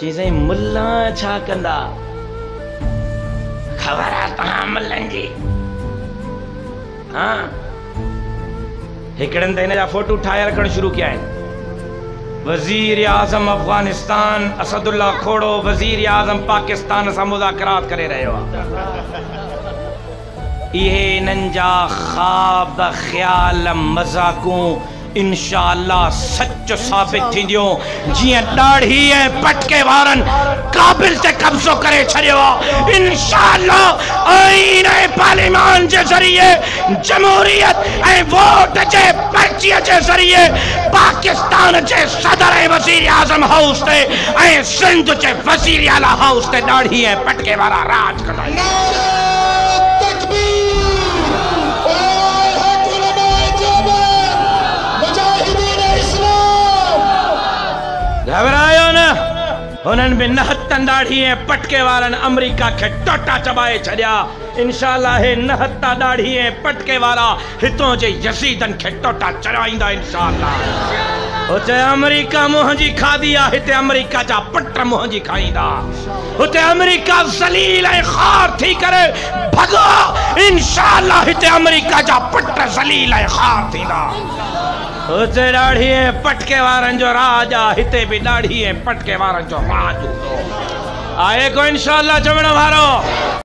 चीज़ें मुल्ला छा कंदा खबर आ तहां मुल्लनि जी। हाँ हिकड़नि त हिन जा फोटो ठाहे रखण शुरू किया आहिनि। वजीर आज़म अफगानिस्तान असदुल्ला खोड़ो वजीर आज़म पाकिस्तान सां मुज़ाकरात करे रहियो आहे। इहे इन्हनि जा ख़्वाब ख़्याल मज़ाकूं इंशाअल्लाह सच साबित थींदियूं। जियां ॾाढ़ी ऐं पटके वारनि काबिल ते कब्ज़ो करे छॾियो आहे, इंशाअल्लाह आईन ऐं पार्लियामान जे ज़रिए जमहूरियत ऐं वोट जे पर्चीअ जे ज़रिए पाकिस्तान जे सदर ऐं वज़ीर आज़म हाउस ते ऐं सिंध जे वज़ीर आला हाउस ते ॾाढ़ी ऐं पटके वारा राज कंदा। घबरायो न, हुननि बि नहतन ॾाढ़ी ऐं पटके वारनि अमेरिका खे टोटा चबाए छॾिया। इंशाअल्लाह हे नहता ॾाढ़ी ऐं पटके वारा हितों जे यज़ीदनि खे टोटा चढ़ाईंदा इंशाअल्लाह। हुते अमेरिका मुंहं जी खाधी आहे, हिते अमेरिका जा पुट मुंहं जी खाईंदा। हुते अमेरिका ज़लील ऐं ख़ार थी करे भॻो, इंशाअल्लाह हिते अमेरिका जा पुट ज़लील ऐं ख़ार थींदा। हुते ॾाढ़ी ऐं पटके वारनि जो राज आहे, हिते बि ॾाढ़ी ऐं पटके वारनि जो राज हूंदो आहे को इंशाअल्लाह चवण वारो।